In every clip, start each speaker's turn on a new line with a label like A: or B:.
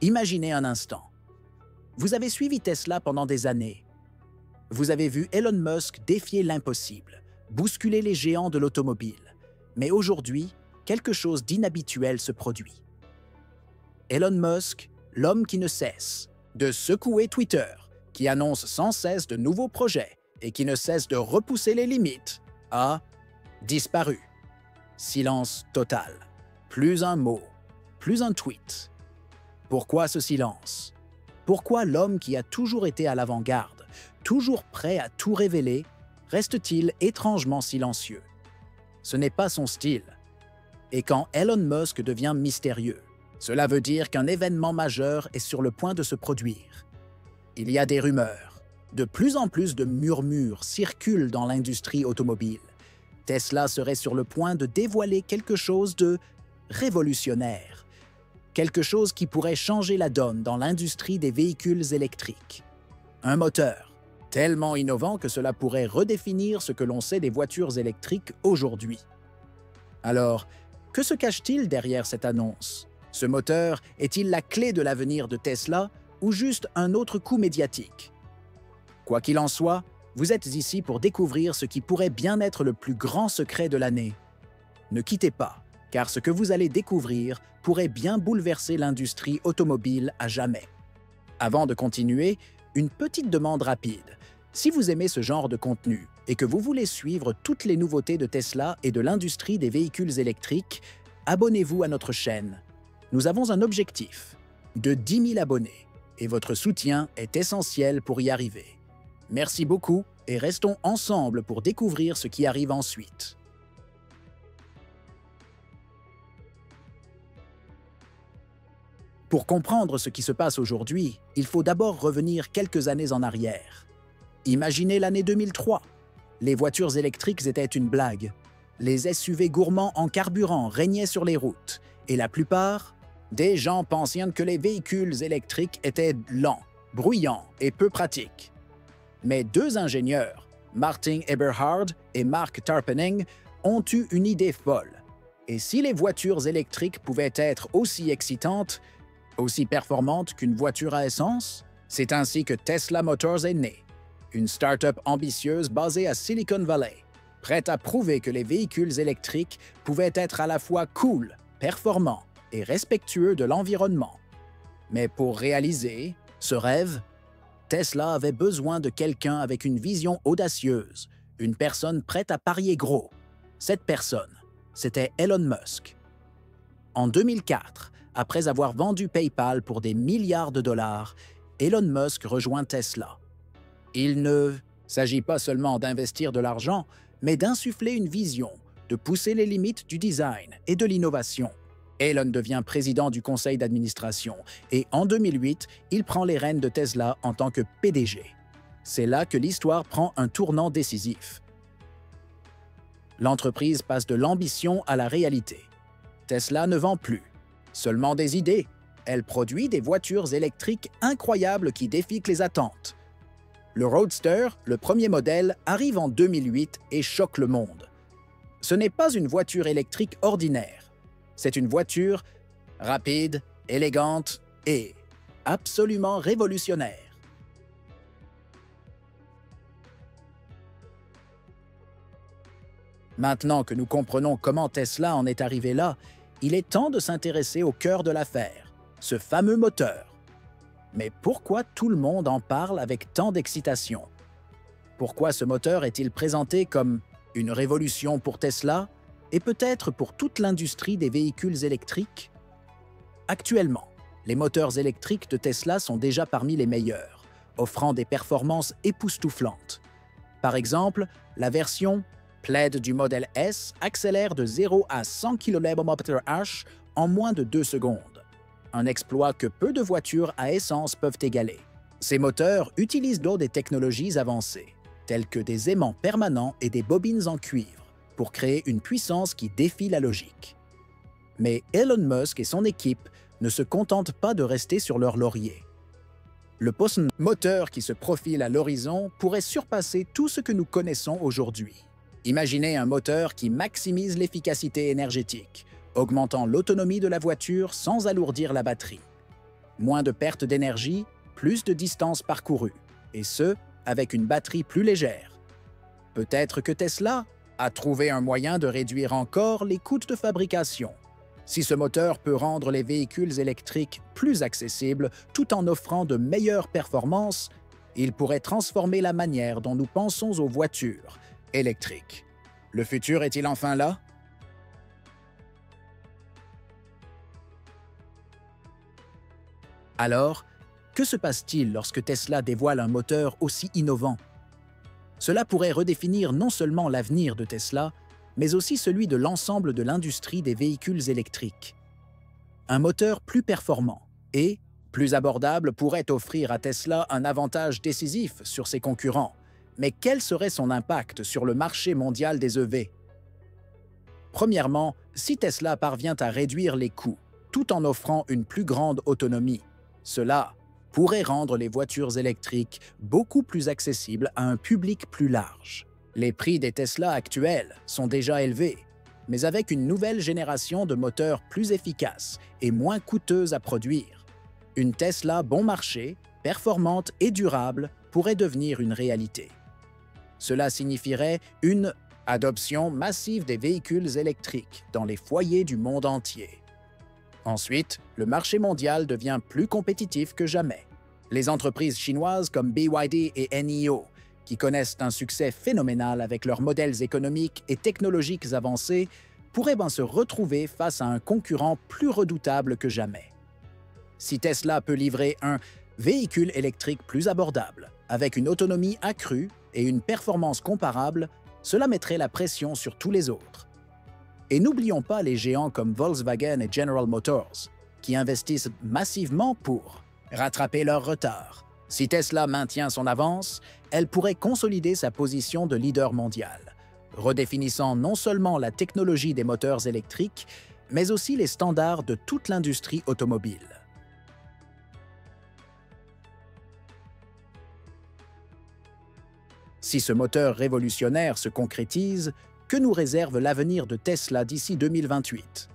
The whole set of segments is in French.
A: Imaginez un instant. Vous avez suivi Tesla pendant des années. Vous avez vu Elon Musk défier l'impossible, bousculer les géants de l'automobile. Mais aujourd'hui, quelque chose d'inhabituel se produit. Elon Musk, l'homme qui ne cesse de secouer Twitter, qui annonce sans cesse de nouveaux projets et qui ne cesse de repousser les limites, a disparu. Silence total. Plus un mot, plus un tweet. Pourquoi ce silence? Pourquoi l'homme qui a toujours été à l'avant-garde, toujours prêt à tout révéler, reste-t-il étrangement silencieux? Ce n'est pas son style. Et quand Elon Musk devient mystérieux, cela veut dire qu'un événement majeur est sur le point de se produire. Il y a des rumeurs. De plus en plus de murmures circulent dans l'industrie automobile. Tesla serait sur le point de dévoiler quelque chose de révolutionnaire. Quelque chose qui pourrait changer la donne dans l'industrie des véhicules électriques. Un moteur, tellement innovant que cela pourrait redéfinir ce que l'on sait des voitures électriques aujourd'hui. Alors, que se cache-t-il derrière cette annonce? Ce moteur est-il la clé de l'avenir de Tesla ou juste un autre coup médiatique? Quoi qu'il en soit, vous êtes ici pour découvrir ce qui pourrait bien être le plus grand secret de l'année. Ne quittez pas, car ce que vous allez découvrir pourrait bien bouleverser l'industrie automobile à jamais. Avant de continuer, une petite demande rapide. Si vous aimez ce genre de contenu et que vous voulez suivre toutes les nouveautés de Tesla et de l'industrie des véhicules électriques, abonnez-vous à notre chaîne. Nous avons un objectif de 10 000 abonnés et votre soutien est essentiel pour y arriver. Merci beaucoup et restons ensemble pour découvrir ce qui arrive ensuite. Pour comprendre ce qui se passe aujourd'hui, il faut d'abord revenir quelques années en arrière. Imaginez l'année 2003. Les voitures électriques étaient une blague. Les SUV gourmands en carburant régnaient sur les routes et la plupart des gens pensaient que les véhicules électriques étaient lents, bruyants et peu pratiques. Mais deux ingénieurs, Martin Eberhard et Mark Tarpenning, ont eu une idée folle. Et si les voitures électriques pouvaient être aussi excitantes, aussi performantes qu'une voiture à essence? C'est ainsi que Tesla Motors est née, une start-up ambitieuse basée à Silicon Valley, prête à prouver que les véhicules électriques pouvaient être à la fois cool, performants et respectueux de l'environnement. Mais pour réaliser ce rêve, Tesla avait besoin de quelqu'un avec une vision audacieuse, une personne prête à parier gros. Cette personne, c'était Elon Musk. En 2004, après avoir vendu PayPal pour des milliards de dollars, Elon Musk rejoint Tesla. Il ne s'agit pas seulement d'investir de l'argent, mais d'insuffler une vision, de pousser les limites du design et de l'innovation. Elon devient président du conseil d'administration et en 2008, il prend les rênes de Tesla en tant que PDG. C'est là que l'histoire prend un tournant décisif. L'entreprise passe de l'ambition à la réalité. Tesla ne vend plus seulement des idées. Elle produit des voitures électriques incroyables qui défient les attentes. Le Roadster, le premier modèle, arrive en 2008 et choque le monde. Ce n'est pas une voiture électrique ordinaire. C'est une voiture rapide, élégante et absolument révolutionnaire. Maintenant que nous comprenons comment Tesla en est arrivé là, il est temps de s'intéresser au cœur de l'affaire, ce fameux moteur. Mais pourquoi tout le monde en parle avec tant d'excitation? Pourquoi ce moteur est-il présenté comme une révolution pour Tesla et peut-être pour toute l'industrie des véhicules électriques? Actuellement, les moteurs électriques de Tesla sont déjà parmi les meilleurs, offrant des performances époustouflantes. Par exemple, la version Plaid du modèle S accélère de 0 à 100 km/h en moins de 2 secondes, un exploit que peu de voitures à essence peuvent égaler. Ces moteurs utilisent donc des technologies avancées, telles que des aimants permanents et des bobines en cuivre, pour créer une puissance qui défie la logique. Mais Elon Musk et son équipe ne se contentent pas de rester sur leur laurier. Le moteur qui se profile à l'horizon pourrait surpasser tout ce que nous connaissons aujourd'hui. Imaginez un moteur qui maximise l'efficacité énergétique, augmentant l'autonomie de la voiture sans alourdir la batterie. moins de pertes d'énergie, plus de distance parcourue, et ce, avec une batterie plus légère. Peut-être que Tesla a trouvé un moyen de réduire encore les coûts de fabrication. Si ce moteur peut rendre les véhicules électriques plus accessibles tout en offrant de meilleures performances, il pourrait transformer la manière dont nous pensons aux voitures électriques. Le futur est-il enfin là? Alors, que se passe-t-il lorsque Tesla dévoile un moteur aussi innovant? Cela pourrait redéfinir non seulement l'avenir de Tesla, mais aussi celui de l'ensemble de l'industrie des véhicules électriques. Un moteur plus performant et plus abordable pourrait offrir à Tesla un avantage décisif sur ses concurrents. Mais quel serait son impact sur le marché mondial des EV? Premièrement, si Tesla parvient à réduire les coûts tout en offrant une plus grande autonomie, cela pourrait rendre les voitures électriques beaucoup plus accessibles à un public plus large. Les prix des Tesla actuels sont déjà élevés, mais avec une nouvelle génération de moteurs plus efficaces et moins coûteuses à produire, une Tesla bon marché, performante et durable pourrait devenir une réalité. Cela signifierait une adoption massive des véhicules électriques dans les foyers du monde entier. Ensuite, le marché mondial devient plus compétitif que jamais. Les entreprises chinoises comme BYD et NIO, qui connaissent un succès phénoménal avec leurs modèles économiques et technologiques avancés, pourraient se retrouver face à un concurrent plus redoutable que jamais. Si Tesla peut livrer un véhicule électrique plus abordable, avec une autonomie accrue et une performance comparable, cela mettrait la pression sur tous les autres. Et n'oublions pas les géants comme Volkswagen et General Motors, qui investissent massivement pour rattraper leur retard. Si Tesla maintient son avance, elle pourrait consolider sa position de leader mondial, redéfinissant non seulement la technologie des moteurs électriques, mais aussi les standards de toute l'industrie automobile. Si ce moteur révolutionnaire se concrétise, que nous réserve l'avenir de Tesla d'ici 2028?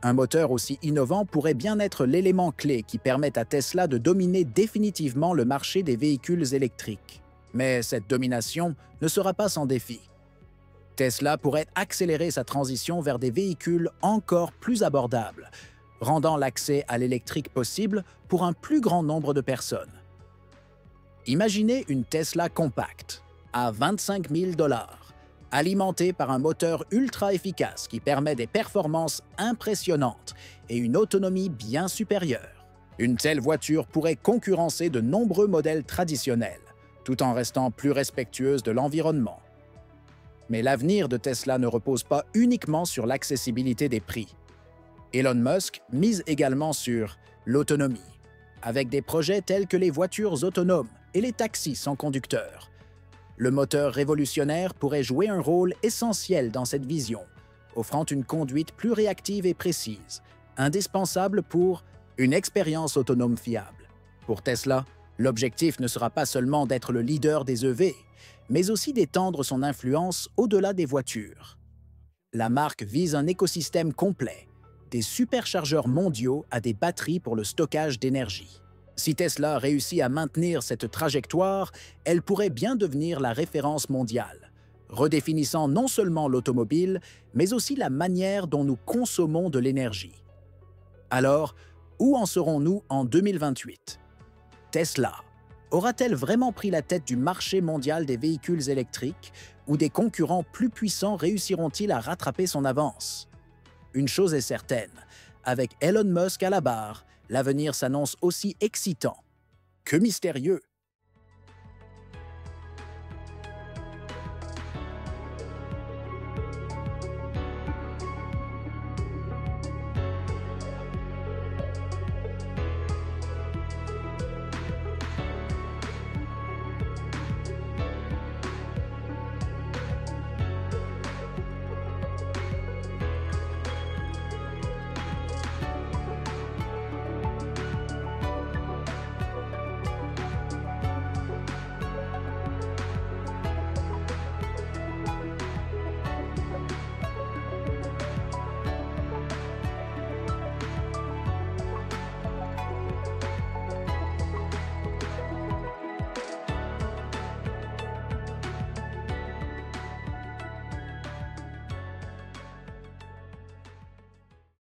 A: Un moteur aussi innovant pourrait bien être l'élément clé qui permette à Tesla de dominer définitivement le marché des véhicules électriques. Mais cette domination ne sera pas sans défi. Tesla pourrait accélérer sa transition vers des véhicules encore plus abordables, rendant l'accès à l'électrique possible pour un plus grand nombre de personnes. Imaginez une Tesla compacte, à 25 000 $, alimentée par un moteur ultra efficace qui permet des performances impressionnantes et une autonomie bien supérieure. Une telle voiture pourrait concurrencer de nombreux modèles traditionnels, tout en restant plus respectueuse de l'environnement. Mais l'avenir de Tesla ne repose pas uniquement sur l'accessibilité des prix. Elon Musk mise également sur l'autonomie, avec des projets tels que les voitures autonomes et les taxis sans conducteur. Le moteur révolutionnaire pourrait jouer un rôle essentiel dans cette vision, offrant une conduite plus réactive et précise, indispensable pour une expérience autonome fiable. Pour Tesla, l'objectif ne sera pas seulement d'être le leader des EV, mais aussi d'étendre son influence au-delà des voitures. La marque vise un écosystème complet, des superchargeurs mondiaux à des batteries pour le stockage d'énergie. Si Tesla réussit à maintenir cette trajectoire, elle pourrait bien devenir la référence mondiale, redéfinissant non seulement l'automobile, mais aussi la manière dont nous consommons de l'énergie. Alors, où en serons-nous en 2028? Tesla aura-t-elle vraiment pris la tête du marché mondial des véhicules électriques ou des concurrents plus puissants réussiront-ils à rattraper son avance? Une chose est certaine, avec Elon Musk à la barre, l'avenir s'annonce aussi excitant que mystérieux.